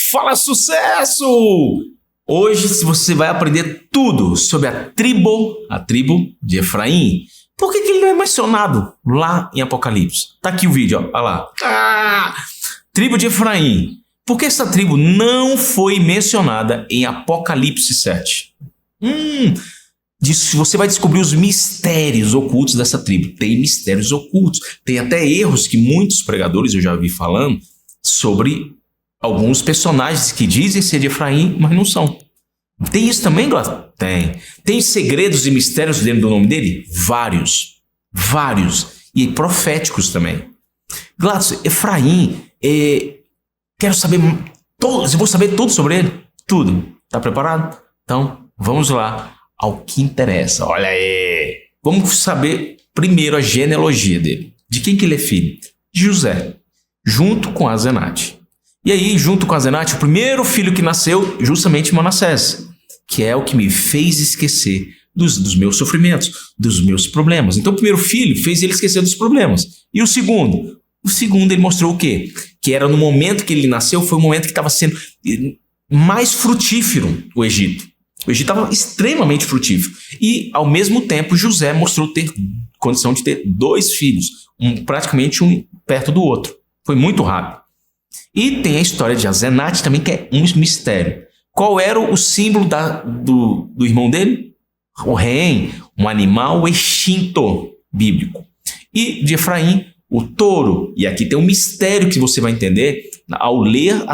Fala sucesso! Hoje você vai aprender tudo sobre a tribo de Efraim. Por que ele não é mencionado lá em Apocalipse? Tá aqui o vídeo, ó. Olha lá. Tribo de Efraim. Por que essa tribo não foi mencionada em Apocalipse 7? Você vai descobrir os mistérios ocultos dessa tribo. Tem mistérios ocultos. Tem até erros que muitos pregadores eu já vi falando sobre alguns personagens que dizem ser de Efraim, mas não são. Tem isso também, Gladson? Tem. Tem segredos e mistérios dentro do nome dele? Vários. E proféticos também. Gladson, Efraim, quero saber todos. Eu vou saber tudo sobre ele? Tudo. Tá preparado? Então, vamos lá ao que interessa. Olha aí. Vamos saber primeiro a genealogia dele. De quem que ele é filho? De José, junto com Azenate. E aí, junto com Azenate, o primeiro filho que nasceu, justamente Manassés, que é o que me fez esquecer dos meus sofrimentos, dos meus problemas. Então, o primeiro filho fez ele esquecer dos problemas. E o segundo? O segundo, ele mostrou o quê? Que era no momento que ele nasceu, foi o momento que estava sendo mais frutífero o Egito. O Egito estava extremamente frutífero. E, ao mesmo tempo, José mostrou ter condição de ter dois filhos, praticamente um perto do outro. Foi muito rápido. E tem a história de Azenate também, que é um mistério. Qual era o símbolo do irmão dele? O rei, um animal extinto bíblico. E de Efraim, o touro. E aqui tem um mistério que você vai entender ao ler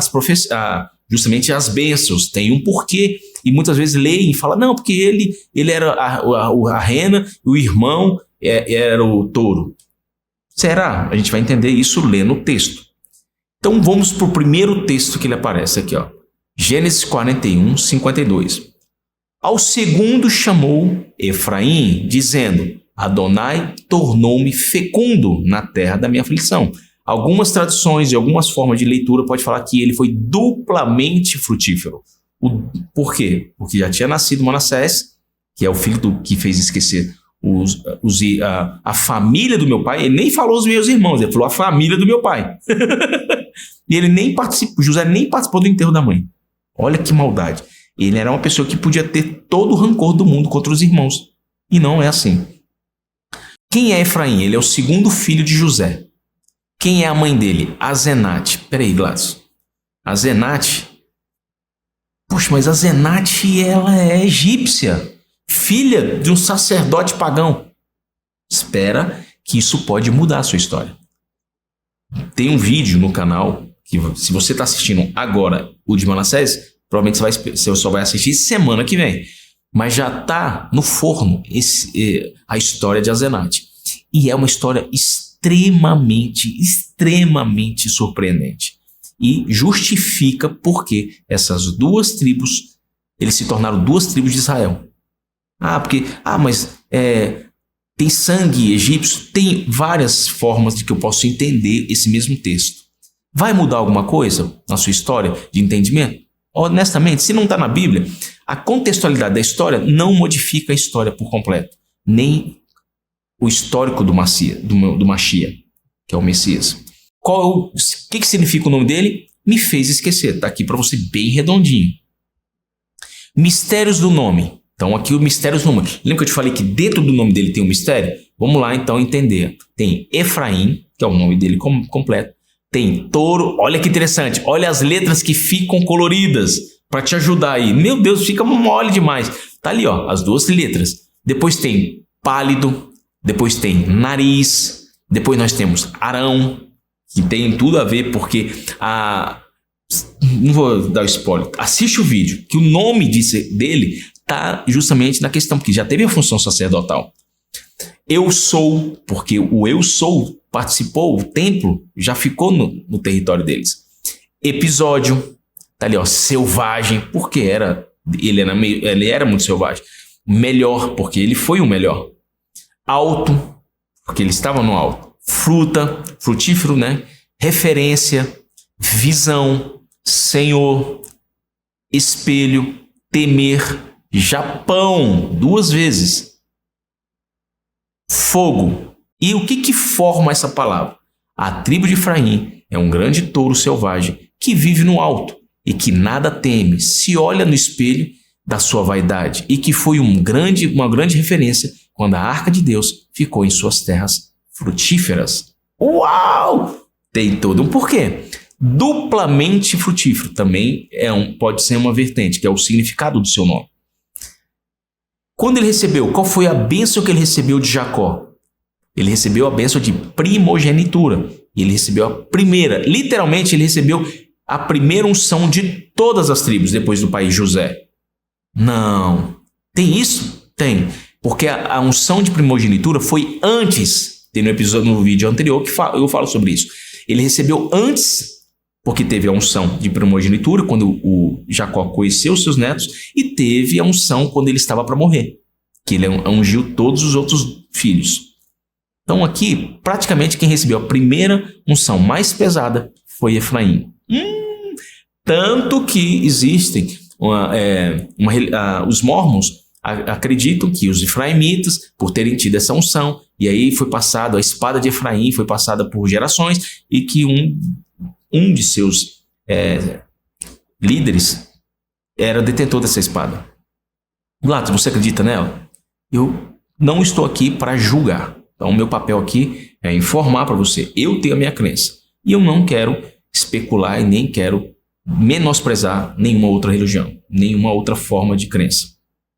justamente as bênçãos. Tem um porquê. E muitas vezes leem e falam, não, porque ele era a rena, o irmão era o touro. Será? A gente vai entender isso lendo o texto. Então vamos para o primeiro texto que ele aparece aqui, ó. Gênesis 41, 52. Ao segundo chamou Efraim, dizendo, Adonai tornou-me fecundo na terra da minha aflição. Algumas traduções e algumas formas de leitura pode falar que ele foi duplamente frutífero. Por quê? Porque já tinha nascido Manassés, que é o filho que fez esquecer a família do meu pai. Ele nem falou os meus irmãos, ele falou a família do meu pai. E ele nem participou, José nem participou do enterro da mãe. Olha que maldade. Ele era uma pessoa que podia ter todo o rancor do mundo contra os irmãos. E não é assim. Quem é Efraim? Ele é o segundo filho de José. Quem é a mãe dele? Azenate. Peraí, Gladson. Azenate? Poxa, mas Azenate, ela é egípcia. Filha de um sacerdote pagão. Espera que isso pode mudar a sua história. Tem um vídeo no canal que, se você está assistindo agora o de Manassés, provavelmente você só vai assistir semana que vem. Mas já está no forno a história de Azenate. E é uma história extremamente surpreendente. E justifica porque essas duas tribos, eles se tornaram duas tribos de Israel. Mas tem sangue egípcio. Tem várias formas de que eu posso entender esse mesmo texto. Vai mudar alguma coisa na sua história de entendimento? Honestamente, se não está na Bíblia, a contextualidade da história não modifica a história por completo. Nem o histórico do Mashiach, que é o Messias. O que significa o nome dele? Me fez esquecer. Está aqui para você bem redondinho. Mistérios do nome. Então aqui o mistérios do nome. Lembra que eu te falei que dentro do nome dele tem um mistério? Vamos lá então entender. Tem Efraim, que é o nome dele completo. Tem touro. Olha que interessante. Olha as letras que ficam coloridas para te ajudar aí. Meu Deus, fica mole demais. Tá ali, ó, as duas letras. Depois tem pálido. Depois tem nariz. Depois nós temos Arão, que tem tudo a ver porque não vou dar o spoiler. Assiste o vídeo, que o nome dele está justamente na questão, porque já teve a função sacerdotal. Eu sou, porque o eu sou participou, o templo já ficou no território deles. Episódio, tá ali, ó, selvagem, porque ele era muito selvagem. Melhor, porque ele foi o melhor. Alto, porque ele estava no alto. Fruta, frutífero, né? Referência, visão, Senhor, espelho, temer, Japão, 2 vezes. Fogo. E o que forma essa palavra? A tribo de Efraim é um grande touro selvagem que vive no alto. e que nada teme, se olha no espelho da sua vaidade, e que foi uma grande referência quando a arca de Deus ficou em suas terras frutíferas. Uau! Tem todo um porquê. Duplamente frutífero também pode ser uma vertente, que é o significado do seu nome. Quando ele recebeu, qual foi a bênção que ele recebeu de Jacó? Ele recebeu a bênção de primogenitura. Ele recebeu a primeira, literalmente ele recebeu a primeira unção de todas as tribos depois do pai José. Não. Tem isso? Tem. Porque a unção de primogenitura foi antes. Tem no vídeo anterior que eu falo sobre isso. Ele recebeu antes, porque teve a unção de primogenitura quando o Jacó conheceu seus netos, e teve a unção quando ele estava para morrer, que ele ungiu todos os outros filhos. Então aqui, praticamente quem recebeu a primeira unção mais pesada foi Efraim. Tanto que existem os mormons acreditam que os efraimitas, por terem tido essa unção, e aí foi passado, a espada de Efraim foi passada por gerações, e que um de seus líderes era detentor dessa espada. Lattes, você acredita nela? Eu não estou aqui para julgar. Então, o meu papel aqui é informar para você. Eu tenho a minha crença. E eu não quero especular e nem quero menosprezar nenhuma outra religião, nenhuma outra forma de crença.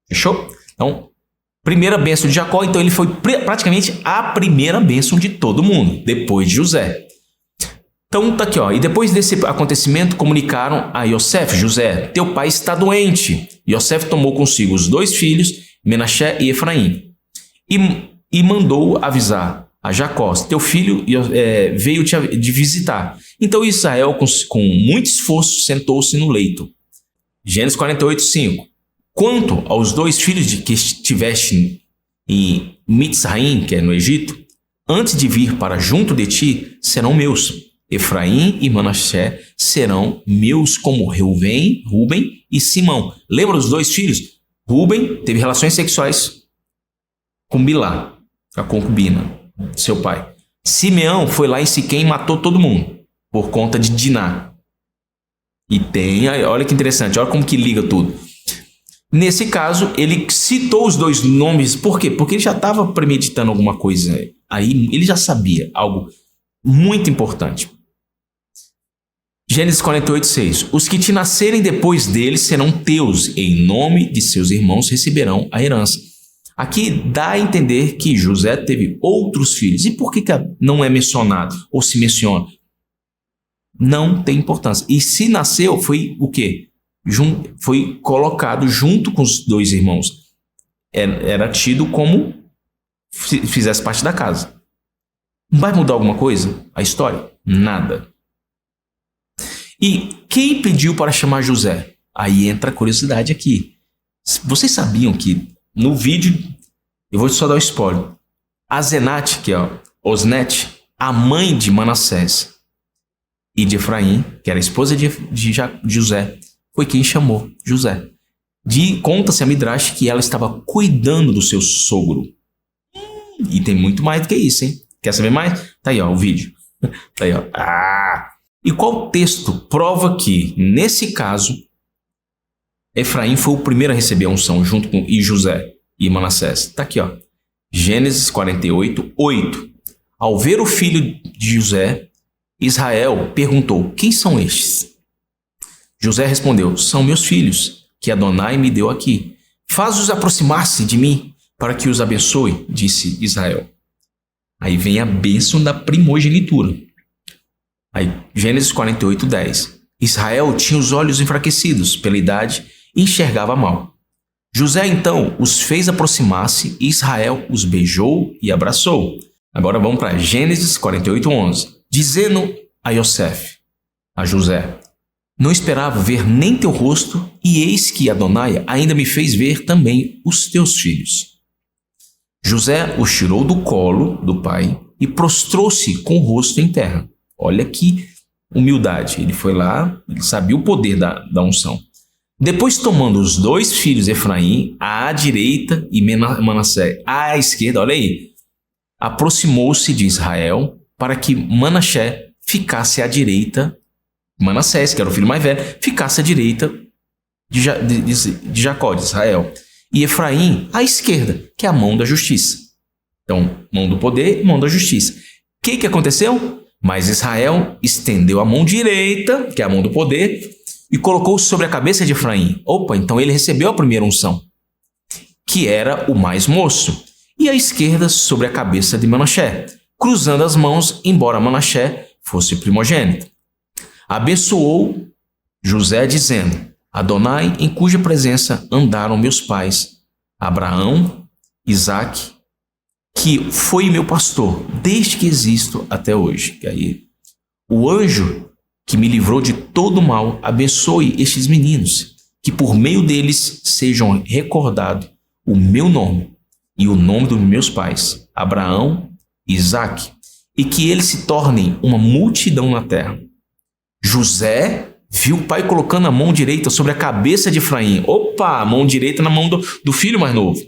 Fechou? Então, primeira bênção de Jacó. Então, ele foi praticamente a primeira bênção de todo mundo, depois de José. Então, tá aqui, ó. E depois desse acontecimento, comunicaram a Yosef: José, teu pai está doente. Yosef tomou consigo os 2 filhos, Menaché e Efraim, e mandou avisar a Jacó: teu filho veio te visitar. Então Israel, com muito esforço, sentou-se no leito. Gênesis 48, 5. Quanto aos 2 filhos que estiveste em Mitzraim, que é no Egito, antes de vir para junto de ti, serão meus. Efraim e Manassé serão meus, como Reuben e Simão. Lembra dos 2 filhos? Reuben teve relações sexuais com Bilá, a concubina de seu pai. Simeão foi lá em Siquém e matou todo mundo por conta de Diná. E olha que interessante, olha como que liga tudo. Nesse caso, ele citou os 2 nomes. Por quê? Porque ele já estava premeditando alguma coisa. Aí ele já sabia algo muito importante. Gênesis 48, 6. Os que te nascerem depois deles serão teus, em nome de seus irmãos receberão a herança. Aqui dá a entender que José teve outros filhos. E por que não é mencionado ou se menciona? Não tem importância. E se nasceu, foi o quê? Foi colocado junto com os 2 irmãos. Era tido como se fizesse parte da casa. Vai mudar alguma coisa? A história? Nada. E quem pediu para chamar José? Aí entra a curiosidade aqui. Vocês sabiam que no vídeo, eu vou só dar um spoiler, Asenate, que é Osnet, a mãe de Manassés e de Efraim, que era a esposa de José, foi quem chamou José. Conta-se a Midrash que ela estava cuidando do seu sogro. E tem muito mais do que isso, hein? Quer saber mais? Tá aí, ó, o vídeo. Tá aí, ó. E qual texto prova que, nesse caso, Efraim foi o primeiro a receber a unção junto com José e Manassés? Tá aqui, ó. Gênesis 48, 8. Ao ver o filho de José, Israel perguntou: quem são estes? José respondeu: são meus filhos, que Adonai me deu aqui. Faz-os aproximar-se de mim, para que os abençoe, disse Israel. Aí vem a bênção da primogenitura. Aí, Gênesis 48, 10. Israel tinha os olhos enfraquecidos pela idade e enxergava mal. José então os fez aproximar-se e Israel os beijou e abraçou. Agora vamos para Gênesis 48, 11. Dizendo a José: não esperava ver nem teu rosto, e eis que Adonai ainda me fez ver também os teus filhos. José os tirou do colo do pai e prostrou-se com o rosto em terra. Olha que humildade. Ele foi lá, ele sabia o poder da unção. Depois, tomando os 2 filhos Efraim à direita e Manassés à esquerda, olha aí, aproximou-se de Israel para que Manassés ficasse à direita Manassés, que era o filho mais velho, ficasse à direita de Jacó, de Israel. E Efraim à esquerda, que é a mão da justiça. Então, mão do poder e mão da justiça. O que aconteceu? Mas Israel estendeu a mão direita, que é a mão do poder, e colocou sobre a cabeça de Efraim. Opa, então ele recebeu a primeira unção, que era o mais moço. E a esquerda sobre a cabeça de Manassés, cruzando as mãos, embora Manassés fosse primogênito. Abençoou José, dizendo: Adonai, em cuja presença andaram meus pais, Abraão, Isaque, que foi meu pastor, desde que existo até hoje. E aí, o anjo que me livrou de todo mal, abençoe estes meninos, que por meio deles sejam recordados o meu nome e o nome dos meus pais, Abraão e Isaque, e que eles se tornem uma multidão na terra. José viu o pai colocando a mão direita sobre a cabeça de Efraim. Opa, a mão direita na mão do filho mais novo.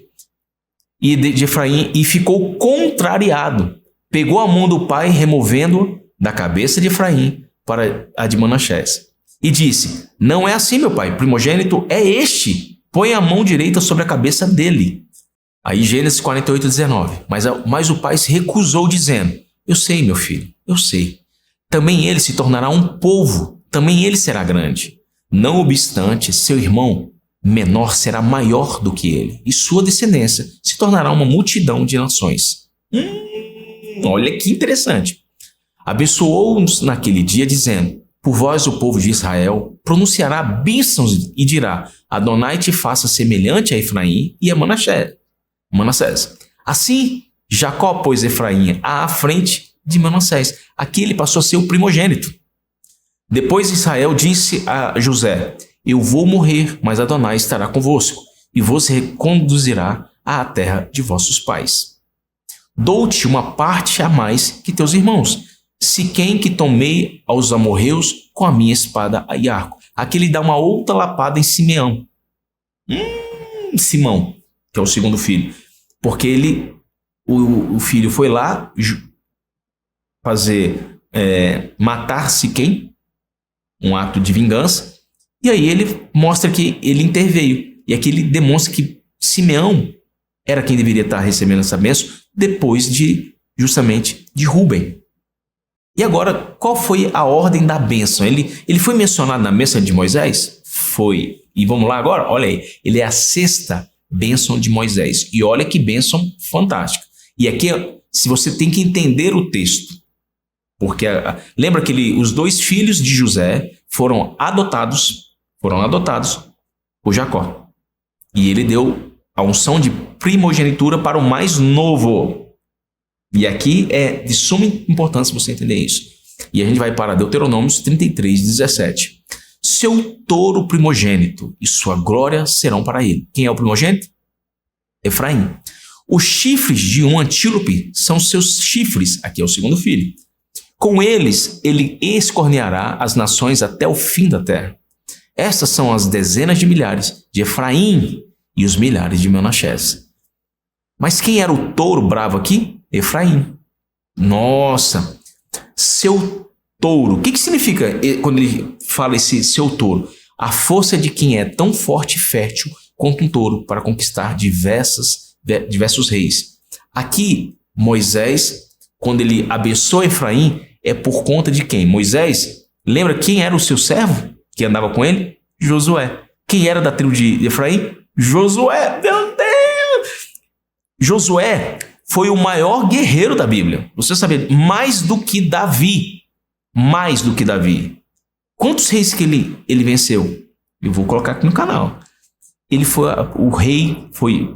E de Efraim, e ficou contrariado. Pegou a mão do pai, removendo da cabeça de Efraim para a de Manassés. E disse: Não é assim, meu pai, primogênito é este. Põe a mão direita sobre a cabeça dele. Aí Gênesis 48:19. Mas o pai se recusou, dizendo: Eu sei, meu filho, eu sei. Também ele se tornará um povo, também ele será grande. Não obstante, seu irmão menor será maior do que ele, e sua descendência se tornará uma multidão de nações. Olha que interessante. Abençoou-nos naquele dia, dizendo: Por vós, o povo de Israel, pronunciará bênçãos e dirá: Adonai te faça semelhante a Efraim e a Manassés. Assim, Jacó pôs Efraim à frente de Manassés. Aqui ele passou a ser o primogênito. Depois Israel disse a José: Eu vou morrer, mas Adonai estará convosco, e vos reconduzirá à terra de vossos pais. Dou-te uma parte a mais que teus irmãos, se quem que tomei aos amorreus com a minha espada e arco. Aqui ele dá uma outra lapada em Simeão. Simão, que é o segundo filho. Porque o filho foi lá fazer matar Siquém, um ato de vingança, e aí ele mostra que ele interveio. E aqui ele demonstra que Simeão era quem deveria estar recebendo essa bênção depois justamente de Rúben. E agora, qual foi a ordem da bênção? Ele foi mencionado na bênção de Moisés? Foi. E vamos lá agora? Olha aí, ele é a sexta bênção de Moisés. E olha que bênção fantástica. E aqui, se você tem que entender o texto, porque lembra que os dois filhos de José foram adotados por Jacó. E ele deu a unção de primogenitura para o mais novo. E aqui é de suma importância você entender isso. E a gente vai para Deuteronômios 33:17. Seu touro primogênito e sua glória serão para ele. Quem é o primogênito? Efraim. Os chifres de um antílope são seus chifres. Aqui é o segundo filho. Com eles, ele escorneará as nações até o fim da terra. Estas são as dezenas de milhares de Efraim e os milhares de Manassés. Mas quem era o touro bravo aqui? Efraim. Nossa, seu touro. O que significa quando ele fala esse seu touro? A força de quem é tão forte e fértil quanto um touro para conquistar diversos reis. Aqui, Moisés, quando ele abençoa Efraim, é por conta de quem? Moisés, lembra quem era o seu servo que andava com ele? Josué. Quem era da tribo de Efraim? Josué. Meu Deus! Josué foi o maior guerreiro da Bíblia. Você sabe, mais do que Davi. Mais do que Davi. Quantos reis que ele venceu? Eu vou colocar aqui no canal. Ele foi o rei,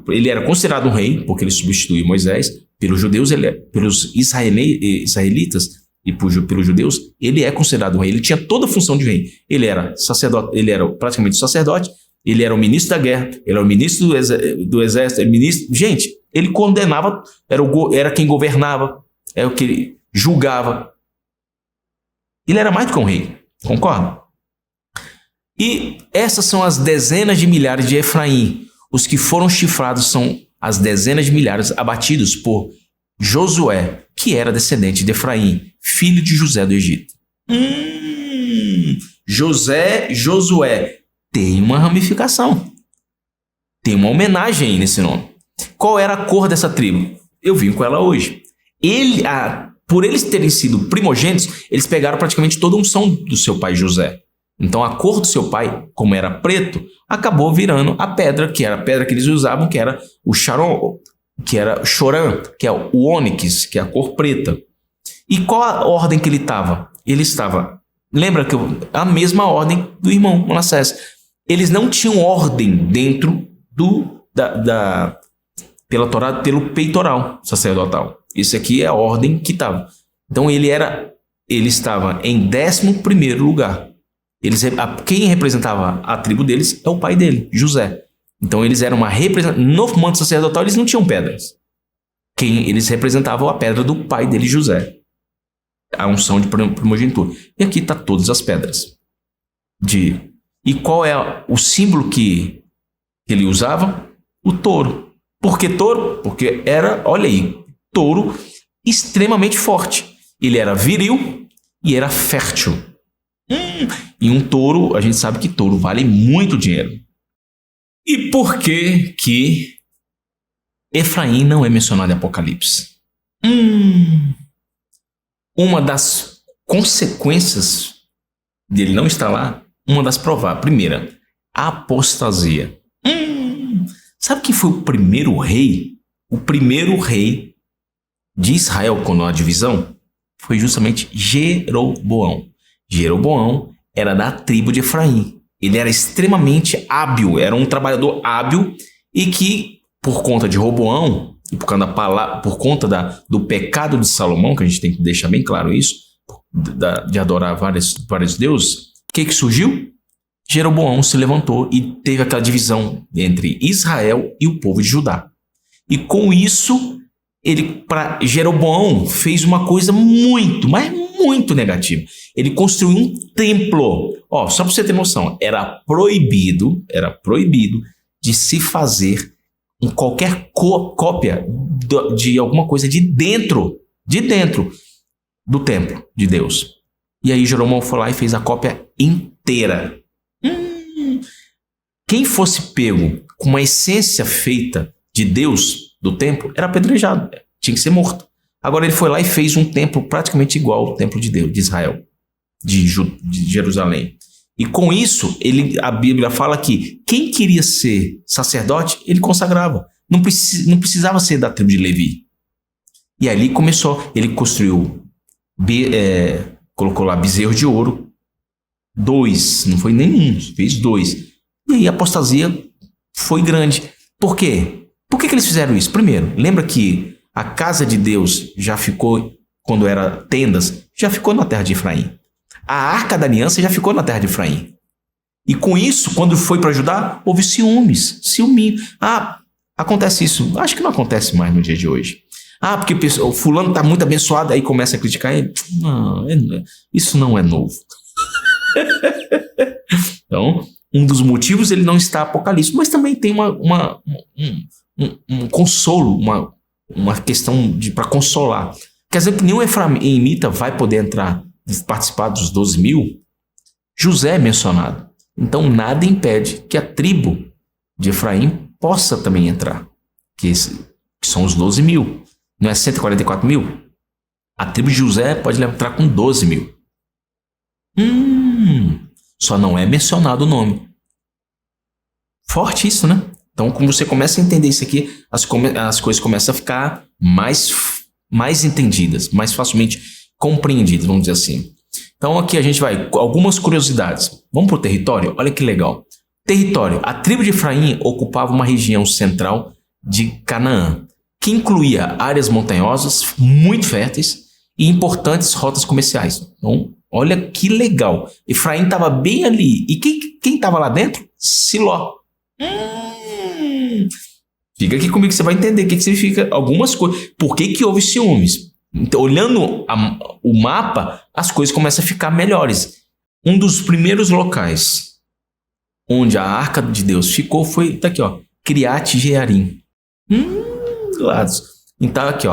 ele era considerado um rei, porque ele substituiu Moisés. Pelos judeus, pelos israelitas e pelos judeus, ele é considerado um rei. Ele tinha toda a função de rei. Ele era sacerdote, ele era praticamente sacerdote, ele era o ministro da guerra, ele era o ministro do exército, gente, ele condenava, era quem governava, era o que ele julgava. Ele era mais do que um rei, concorda? E essas são as dezenas de milhares de Efraim. Os que foram chifrados são as dezenas de milhares abatidos por Josué, que era descendente de Efraim, filho de José do Egito. José, Josué. Tem uma ramificação. Tem uma homenagem aí nesse nome. Qual era a cor dessa tribo? Eu vim com ela hoje. Por eles terem sido primogênitos, eles pegaram praticamente toda a unção do seu pai José. Então a cor do seu pai, como era preto, acabou virando a pedra, que era a pedra que eles usavam, que era o charon, que era choran, que é o ônix, que é a cor preta. E qual a ordem que ele estava? Ele estava, lembra que a mesma ordem do irmão Manassés. Eles não tinham ordem dentro pela Torá, pelo peitoral sacerdotal. Isso aqui é a ordem que estava. Então ele estava em 11º lugar. Quem representava a tribo deles é o pai dele, José. Então eles eram uma representação. No manto sacerdotal eles não tinham pedras. Eles representavam a pedra do pai dele, José. A unção de primogenitura. E aqui está todas as pedras. E qual é o símbolo que ele usava? O touro. Por que touro? Porque era, olha aí, touro extremamente forte. Ele era viril e era fértil. E um touro, a gente sabe que touro vale muito dinheiro. E por que Efraim não é mencionado em Apocalipse? Uma das consequências dele não estar lá, uma das prováveis. Primeira, a apostasia. Sabe quem foi o primeiro rei? O primeiro rei de Israel quando há divisão foi justamente Jeroboão. Jeroboão era da tribo de Efraim. Ele era extremamente hábil, era um trabalhador hábil e que, por conta de Roboão, e por conta do pecado de Salomão, que a gente tem que deixar bem claro isso, de adorar vários deuses, o que surgiu? Jeroboão se levantou e teve aquela divisão entre Israel e o povo de Judá. E com isso, Jeroboão fez uma coisa muito, mas muito negativa. Ele construiu um templo. Só para você ter noção, era proibido de se fazer qualquer cópia de alguma coisa de dentro do templo de Deus. E aí Jeroboão foi lá e fez a cópia inteira. Quem fosse pego com uma essência feita de Deus do templo era apedrejado, tinha que ser morto. Agora ele foi lá e fez um templo praticamente igual ao templo de Deus, de Israel, de Jerusalém. E com isso, a Bíblia fala que quem queria ser sacerdote, ele consagrava. Não precisava ser da tribo de Levi. E ali começou, ele construiu, colocou lá bezerro de ouro, 2, não foi nem 1, fez 2. E aí a apostasia foi grande. Por quê? Por que eles fizeram isso? Primeiro, lembra que a casa de Deus já ficou, quando era tendas, já ficou na terra de Efraim. A arca da aliança já ficou na terra de Efraim. E com isso, quando foi para Judá, houve ciúminho. Acontece isso. Acho que não acontece mais no dia de hoje. Porque o fulano está muito abençoado, aí começa a criticar ele. Não, isso não é novo. Então, um dos motivos ele não está Apocalipse, mas também tem um consolo, uma questão para consolar. Quer dizer que nenhum efraimita vai poder entrar, participar dos 12.000. José é mencionado. Então nada impede que a tribo de Efraim possa também entrar, que são os 12.000. Não é 144.000? A tribo de José pode entrar com 12.000. Só não é mencionado o nome. Forte isso, né? Então, como você começa a entender isso aqui, as coisas começam a ficar mais entendidas, mais facilmente compreendidas, vamos dizer assim. Então, aqui a gente vai, algumas curiosidades. Vamos para o território? Olha que legal. Território. A tribo de Efraim ocupava uma região central de Canaã, que incluía áreas montanhosas muito férteis e importantes rotas comerciais. Então, olha que legal. Efraim estava bem ali. E quem estava lá dentro? Siló. Fica aqui comigo que você vai entender o que significa algumas coisas. Por que houve ciúmes? Então, olhando o mapa, as coisas começam a ficar melhores. Um dos primeiros locais onde a Arca de Deus ficou foi, tá aqui, Criat Jearim. Lados. Então, aqui,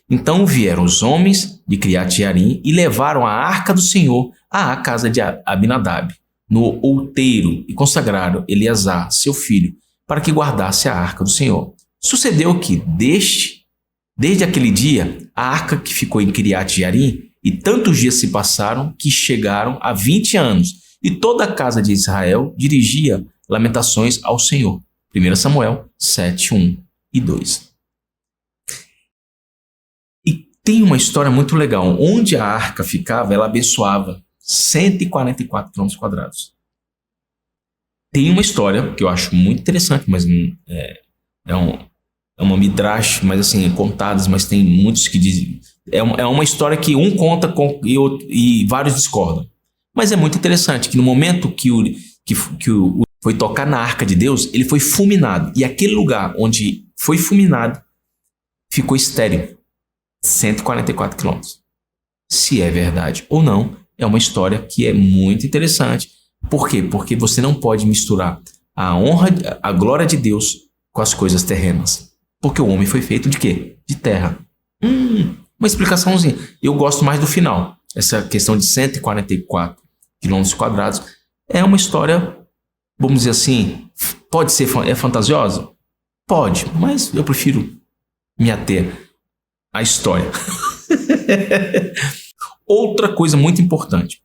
Então vieram os homens de Criate Jearim e levaram a arca do Senhor à casa de Abinadab, no outeiro, e consagraram Eleazar, seu filho, para que guardasse a arca do Senhor. Sucedeu que, desde aquele dia, a arca que ficou em Criate Jearim, e tantos dias se passaram que chegaram a 20 anos, e toda a casa de Israel dirigia lamentações ao Senhor. 1 Samuel 7, 1 e 2. E tem uma história muito legal. Onde a arca ficava, ela abençoava 144 km². Tem uma história que eu acho muito interessante, mas é uma midrash, mas assim, contadas, mas tem muitos que dizem. É uma história que um conta e vários discordam. Mas é muito interessante que no momento que foi tocar na arca de Deus, ele foi fulminado. E aquele lugar onde foi fulminado ficou estéril. 144 quilômetros. Se é verdade ou não, é uma história que é muito interessante. Por quê? Porque você não pode misturar a honra, a glória de Deus com as coisas terrenas. Porque o homem foi feito de quê? De terra. Uma explicaçãozinha. Eu gosto mais do final. Essa questão de 144 km² é uma história, vamos dizer assim, pode ser fantasiosa? Pode, mas eu prefiro me ater à história. Outra coisa muito importante.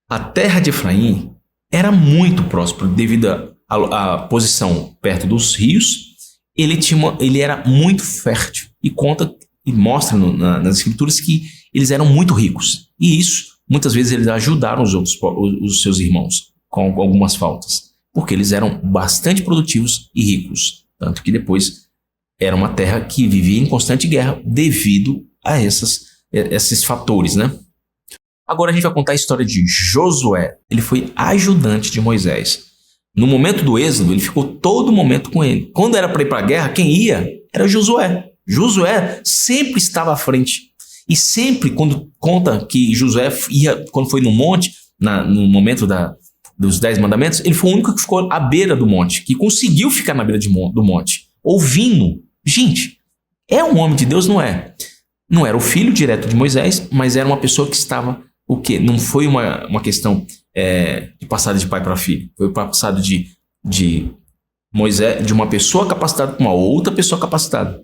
A terra de Efraim era muito próspera devido à posição perto dos rios. Ele era muito fértil e mostra nas escrituras que eles eram muito ricos. E isso, muitas vezes, eles ajudaram os seus irmãos com algumas faltas, porque eles eram bastante produtivos e ricos. Tanto que depois era uma terra que vivia em constante guerra devido a esses fatores, né? Agora a gente vai contar a história de Josué. Ele foi ajudante de Moisés. No momento do êxodo, ele ficou todo momento com ele. Quando era para ir para a guerra, quem ia era Josué. Josué sempre estava à frente. E sempre, quando conta que Josué ia, quando foi no monte, no momento dos 10 mandamentos, ele foi o único que ficou à beira do monte, que conseguiu ficar na beira do monte, ouvindo. Gente, é um homem de Deus, não é? Não era o filho direto de Moisés, mas era uma pessoa que estava, o quê? Não foi uma questão de passada de pai para filho. Foi passado de Moisés, de uma pessoa capacitada para uma outra pessoa capacitada.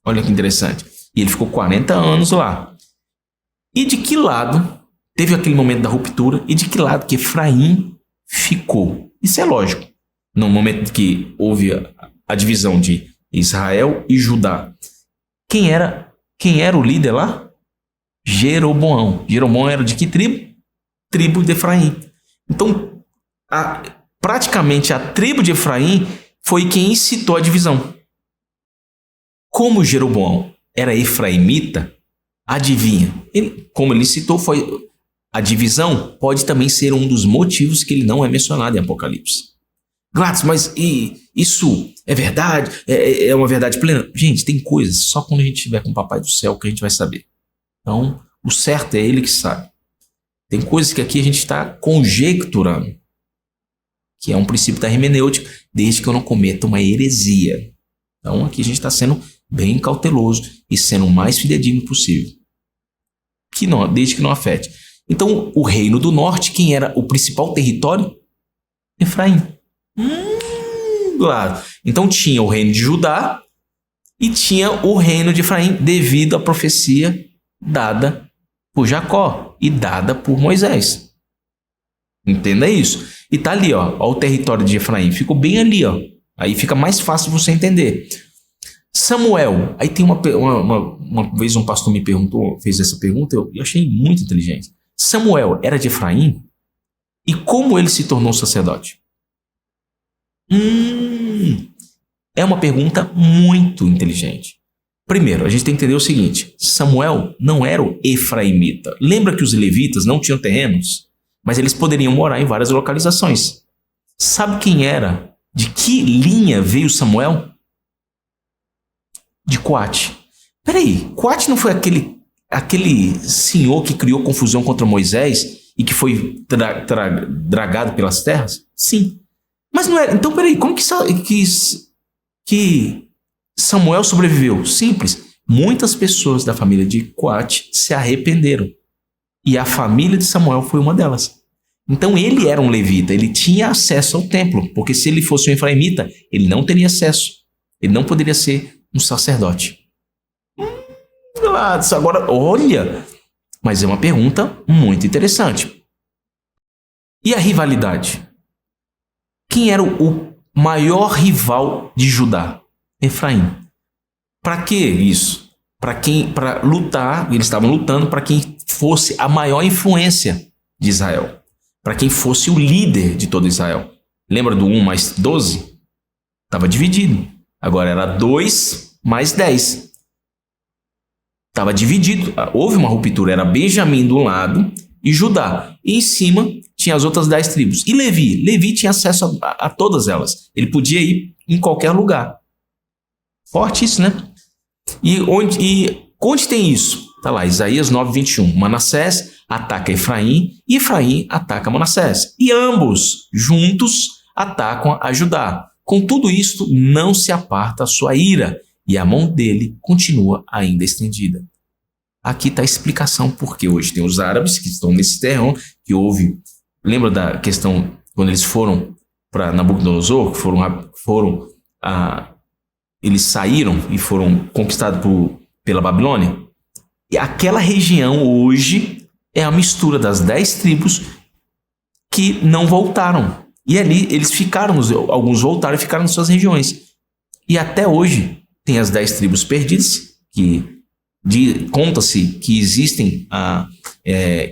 Olha que interessante. E ele ficou 40 anos lá. E de que lado teve aquele momento da ruptura? E de que lado que Efraim ficou? Isso é lógico. No momento que houve a divisão de Israel e Judá. Quem era o líder lá? Jeroboão. Jeroboão era de que tribo? Tribo de Efraim. Então, praticamente a tribo de Efraim foi quem incitou a divisão. Como Jeroboão era efraimita, adivinha? Como ele citou, foi a divisão pode também ser um dos motivos que ele não é mencionado em Apocalipse. Gladys, mas isso é verdade? É uma verdade plena? Gente, tem coisas só quando a gente estiver com o Papai do Céu que a gente vai saber. Então, o certo é ele que sabe. Tem coisas que aqui a gente está conjecturando, que é um princípio da hermenêutica, desde que eu não cometa uma heresia. Então, aqui a gente está sendo bem cauteloso e sendo o mais fidedigno possível, desde que não afete. Então, o reino do norte, quem era o principal território? Efraim. Claro. Então, tinha o reino de Judá e tinha o reino de Efraim, devido à profecia dada por Jacó e dada por Moisés. Entenda isso. E tá ali, ó o território de Efraim. Ficou bem ali, ó. Aí fica mais fácil você entender. Samuel. Aí tem uma vez um pastor me perguntou, fez essa pergunta, eu achei muito inteligente. Samuel era de Efraim? E como ele se tornou sacerdote? É uma pergunta muito inteligente. Primeiro, a gente tem que entender o seguinte: Samuel não era o efraimita. Lembra que os levitas não tinham terrenos? Mas eles poderiam morar em várias localizações. Sabe quem era? De que linha veio Samuel? De Coate. Peraí, Coate não foi aquele senhor que criou confusão contra Moisés e que foi dragado pelas terras? Sim. Mas não era. Então, peraí, como que Samuel sobreviveu? Simples. muitas pessoas da família de Coate se arrependeram. E a família de Samuel foi uma delas. Então ele era um levita, ele tinha acesso ao templo, porque se ele fosse um efraimita, ele não teria acesso. Ele não poderia ser um sacerdote. Agora, olha, mas é uma pergunta muito interessante. E a rivalidade? Quem era o maior rival de Judá? Efraim. Para que isso? Para lutar, eles estavam lutando para quem fosse a maior influência de Israel. Para quem fosse o líder de todo Israel. Lembra do 1 mais 12? Estava dividido. Agora era 2 mais 10. Estava dividido. Houve uma ruptura. Era Benjamim do lado e Judá. E em cima tinha as outras 10 tribos. E Levi? Levi tinha acesso a todas elas. Ele podia ir em qualquer lugar. Forte isso, né? E onde tem isso? Está lá, Isaías 9:21. Manassés ataca Efraim e Efraim ataca Manassés. E ambos, juntos, atacam a Judá. Com tudo isto, não se aparta a sua ira, e a mão dele continua ainda estendida. Aqui está a explicação porque hoje tem os árabes que estão nesse terreno, que houve... Lembra da questão quando eles foram para Nabucodonosor, eles saíram e foram conquistados pela Babilônia? E aquela região hoje é a mistura das 10 tribos que não voltaram. E ali eles ficaram, alguns voltaram e ficaram nas suas regiões. E até hoje tem as 10 tribos perdidas, que conta-se que existem,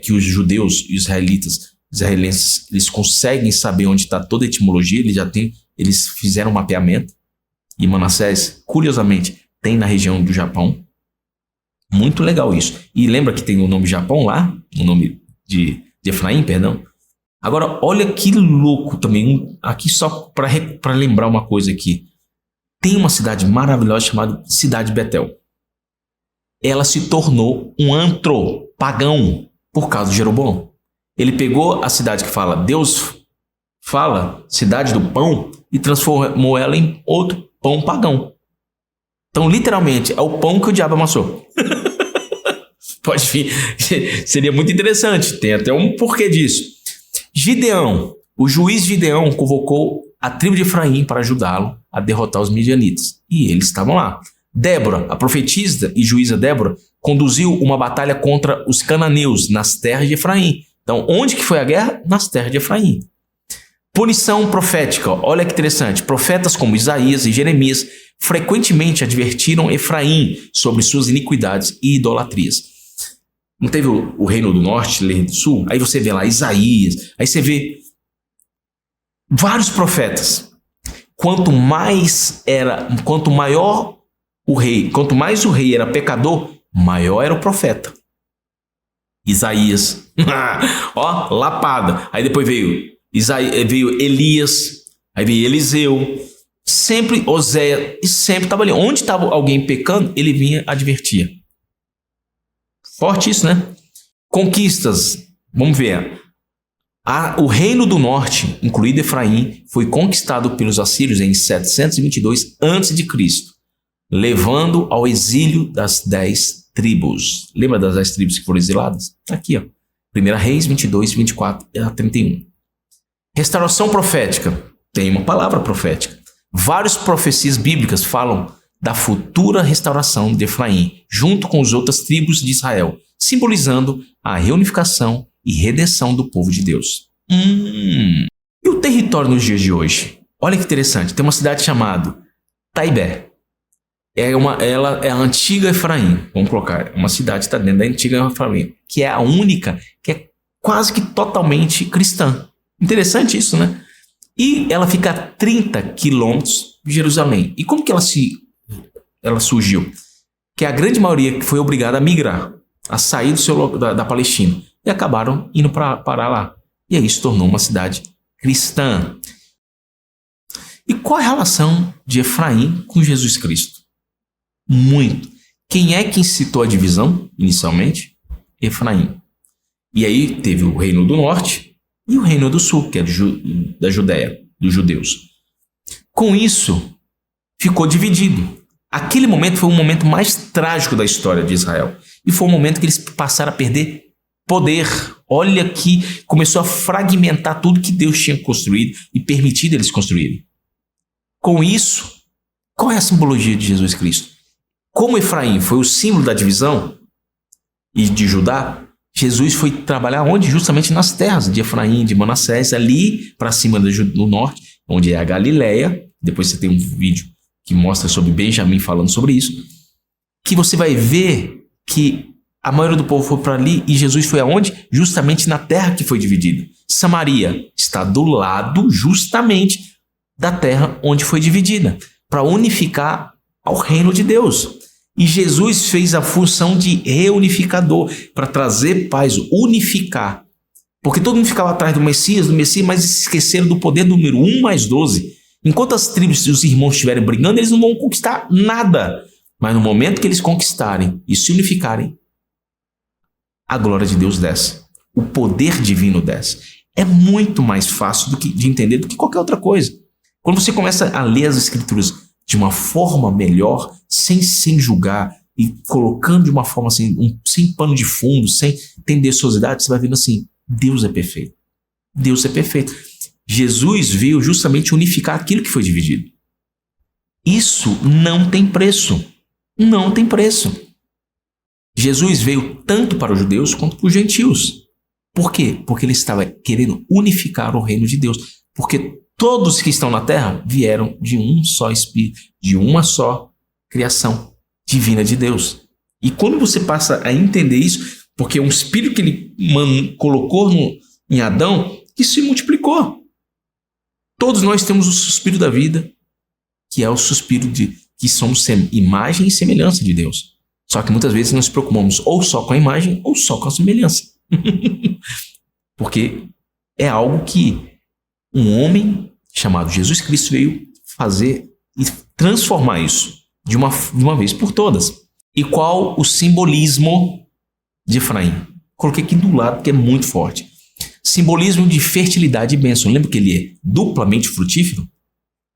que os judeus e os israelenses, eles conseguem saber onde está toda a etimologia, eles fizeram um mapeamento. E Manassés, curiosamente, tem na região do Japão. Muito legal isso. E lembra que tem o nome Japão lá? O nome de Efraim, perdão. Agora, olha que louco também. Aqui só para lembrar uma coisa aqui. Tem uma cidade maravilhosa chamada Cidade de Betel. Ela se tornou um antro pagão por causa de Jeroboão. Ele pegou a cidade que fala Deus fala, cidade do pão, e transformou ela em outro pão pagão. Então, literalmente, é o pão que o diabo amassou. Pode vir. Seria muito interessante. Tem até um porquê disso. Gideão, o juiz Gideão convocou a tribo de Efraim para ajudá-lo a derrotar os midianitas. E eles estavam lá. Débora, a profetisa e juíza Débora, conduziu uma batalha contra os cananeus nas terras de Efraim. Então, onde que foi a guerra? Nas terras de Efraim. Punição profética. Olha que interessante. Profetas como Isaías e Jeremias frequentemente advertiram Efraim sobre suas iniquidades e idolatrias. Não teve o reino do norte, o reino do sul? Aí você vê lá Isaías, aí você vê vários profetas. Quanto mais o rei era pecador, maior era o profeta. Isaías, ó, lapada. Aí depois veio Elias, aí veio Eliseu. Sempre Oséias, e sempre estava ali. Onde estava alguém pecando, ele vinha advertir. Forte isso, né? Conquistas. Vamos ver. O reino do norte, incluído Efraim, foi conquistado pelos assírios em 722 a.C., levando ao exílio das 10 tribos. Lembra das 10 tribos que foram exiladas? Aqui, ó. 1 Reis 22, 24 a 31. Restauração profética. Tem uma palavra profética. Várias profecias bíblicas falam da futura restauração de Efraim, junto com as outras tribos de Israel, simbolizando a reunificação e redenção do povo de Deus. E o território nos dias de hoje? Olha que interessante, tem uma cidade chamada Taibé. Ela é a antiga Efraim, vamos colocar, uma cidade que está dentro da antiga Efraim, que é a única, que é quase que totalmente cristã. Interessante isso, né? E ela fica a 30 quilômetros de Jerusalém. E como que ela surgiu? Que a grande maioria foi obrigada a migrar, a sair da Palestina. E acabaram indo parar lá. E aí se tornou uma cidade cristã. E qual é a relação de Efraim com Jesus Cristo? Muito. Quem é que incitou a divisão, inicialmente? Efraim. E aí teve o reino do norte e o reino do sul, que é da Judéia, dos judeus. Com isso, ficou dividido. Aquele momento foi o momento mais trágico da história de Israel. E foi o momento que eles passaram a perder poder. Olha que começou a fragmentar tudo que Deus tinha construído e permitido eles construírem. Com isso, qual é a simbologia de Jesus Cristo? Como Efraim foi o símbolo da divisão e de Judá, Jesus foi trabalhar onde? Justamente nas terras de Efraim, de Manassés, ali para cima do norte, onde é a Galileia. Depois você tem um vídeo que mostra sobre Benjamim falando sobre isso, que você vai ver que a maioria do povo foi para ali e Jesus foi aonde? Justamente na terra que foi dividida. Samaria está do lado justamente da terra onde foi dividida, para unificar ao reino de Deus. E Jesus fez a função de reunificador, para trazer paz, unificar. Porque todo mundo ficava atrás do Messias, mas esqueceram do poder do número 1 mais 12. Enquanto as tribos e os irmãos estiverem brigando, eles não vão conquistar nada. Mas no momento que eles conquistarem e se unificarem, a glória de Deus desce. O poder divino desce. É muito mais fácil de entender do que qualquer outra coisa. Quando você começa a ler as Escrituras de uma forma melhor, sem julgar e colocando de uma forma assim, sem pano de fundo, sem tendenciosidade, você vai vendo assim, Deus é perfeito. Deus é perfeito. Jesus veio justamente unificar aquilo que foi dividido. Isso não tem preço. Não tem preço. Jesus veio tanto para os judeus quanto para os gentios. Por quê? Porque ele estava querendo unificar o reino de Deus. Porque todos que estão na terra vieram de um só Espírito, de uma só criação divina de Deus. E quando você passa a entender isso, porque é um Espírito que ele colocou em Adão, que se multiplicou. Todos nós temos o suspiro da vida, que é o suspiro de que somos imagem e semelhança de Deus. Só que muitas vezes nós nos preocupamos ou só com a imagem ou só com a semelhança. Porque é algo que um homem chamado Jesus Cristo veio fazer e transformar isso de uma vez por todas. E qual o simbolismo de Efraim? Coloquei aqui do lado porque é muito forte. Simbolismo de fertilidade e bênção. Lembra que ele é duplamente frutífero?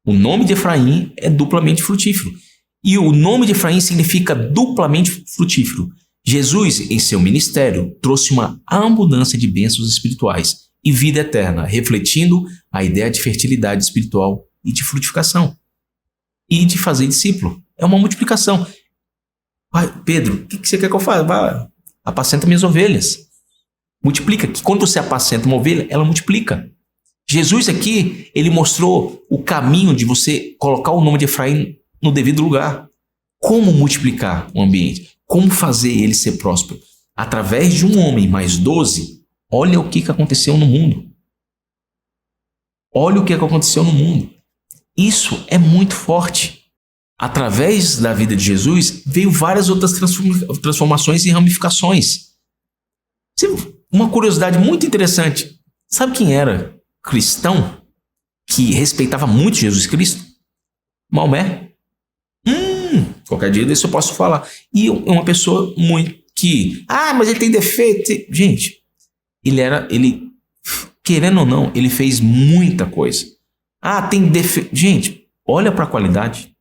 O nome de Efraim é duplamente frutífero. E o nome de Efraim significa duplamente frutífero. Jesus, em seu ministério, trouxe uma abundância de bênçãos espirituais e vida eterna, refletindo a ideia de fertilidade espiritual e de frutificação. E de fazer discípulo. É uma multiplicação. Pedro, o que você quer que eu faça? Vai, apacenta minhas ovelhas. Multiplica, que quando você apacenta uma ovelha, ela multiplica. Jesus aqui, ele mostrou o caminho de você colocar o nome de Efraim no devido lugar. Como multiplicar o ambiente? Como fazer ele ser próspero? Através de um homem mais 12, olha o que aconteceu no mundo. Olha o que aconteceu no mundo. Isso é muito forte. Através da vida de Jesus, veio várias outras transformações e ramificações. Uma curiosidade muito interessante. Sabe quem era cristão que respeitava muito Jesus Cristo? Maomé. Qualquer dia desse eu posso falar. E uma pessoa muito que... mas ele tem defeito. Gente, ele querendo ou não, ele fez muita coisa. Tem defeito. Gente, olha para a qualidade.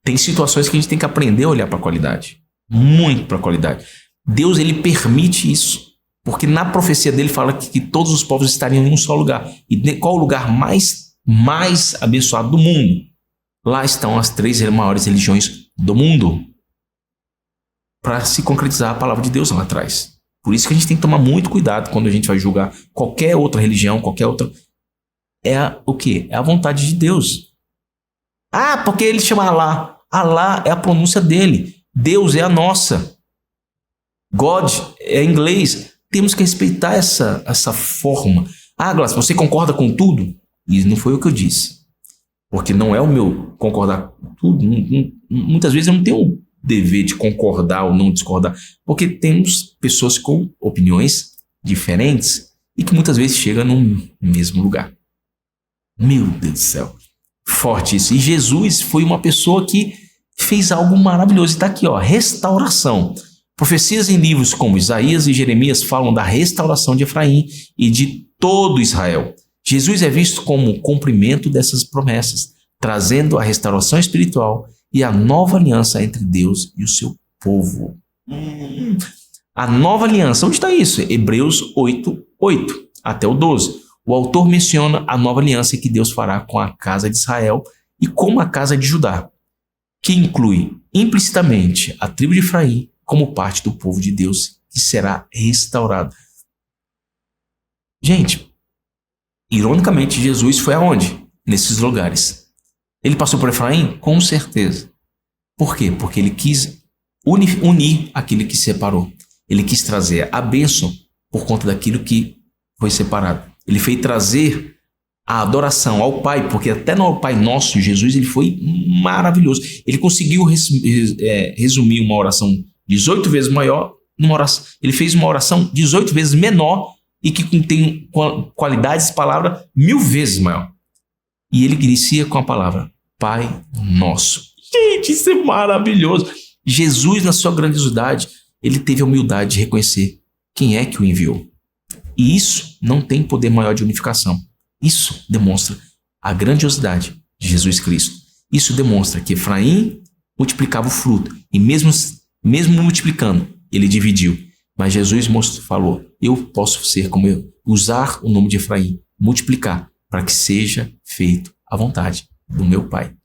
Tem situações que a gente tem que aprender a olhar para a qualidade. Muito para a qualidade. Deus, ele permite isso. Porque na profecia dele fala que todos os povos estariam em um só lugar. E qual o lugar mais abençoado do mundo? Lá estão as 3 maiores religiões do mundo. Para se concretizar a palavra de Deus lá atrás. Por isso que a gente tem que tomar muito cuidado quando a gente vai julgar qualquer outra religião, qualquer outra... o quê? É a vontade de Deus. Porque ele chama Alá. Alá é a pronúncia dele. Deus é a nossa. God é inglês. Temos que respeitar essa forma. Glaucio, você concorda com tudo? E não foi o que eu disse. Porque não é o meu concordar com tudo. Muitas vezes eu não tenho o dever de concordar ou não discordar. Porque temos pessoas com opiniões diferentes e que muitas vezes chegam no mesmo lugar. Meu Deus do céu. Forte isso. E Jesus foi uma pessoa que fez algo maravilhoso. Está aqui, restauração. Profecias em livros como Isaías e Jeremias falam da restauração de Efraim e de todo Israel. Jesus é visto como o cumprimento dessas promessas, trazendo a restauração espiritual e a nova aliança entre Deus e o seu povo. A nova aliança, onde está isso? Hebreus 8:8 até o 12. O autor menciona a nova aliança que Deus fará com a casa de Israel e com a casa de Judá, que inclui implicitamente a tribo de Efraim como parte do povo de Deus que será restaurado. Gente, ironicamente, Jesus foi aonde? Nesses lugares. Ele passou por Efraim? Com certeza. Por quê? Porque ele quis unir aquilo que separou. Ele quis trazer a bênção por conta daquilo que foi separado. Ele fez trazer a adoração ao Pai, porque até no Pai Nosso, Jesus, ele foi maravilhoso. Ele conseguiu resumir uma oração 18 vezes maior, ele fez uma oração 18 vezes menor e que tem qualidades de palavra 1000 vezes maior. E ele inicia com a palavra Pai Nosso. Gente, isso é maravilhoso. Jesus, na sua grandiosidade, ele teve a humildade de reconhecer quem é que o enviou. E isso não tem poder maior de unificação. Isso demonstra a grandiosidade de Jesus Cristo. Isso demonstra que Efraim multiplicava o fruto. E mesmo multiplicando, ele dividiu. Mas Jesus falou, eu posso ser como eu, usar o nome de Efraim, multiplicar, para que seja feito a vontade do meu Pai.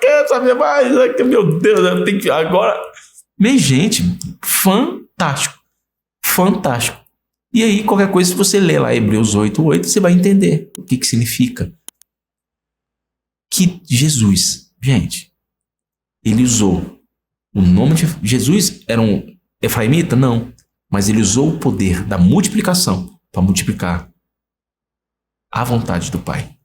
Quer saber mais? Meu Deus, eu tenho que... Agora... Minha gente, fantástico. Fantástico. E aí, qualquer coisa, se você ler lá Hebreus 8:8, você vai entender o que significa. Que Jesus, gente, ele usou o nome de... Jesus era um efraimita? Não. Mas ele usou o poder da multiplicação para multiplicar a vontade do Pai.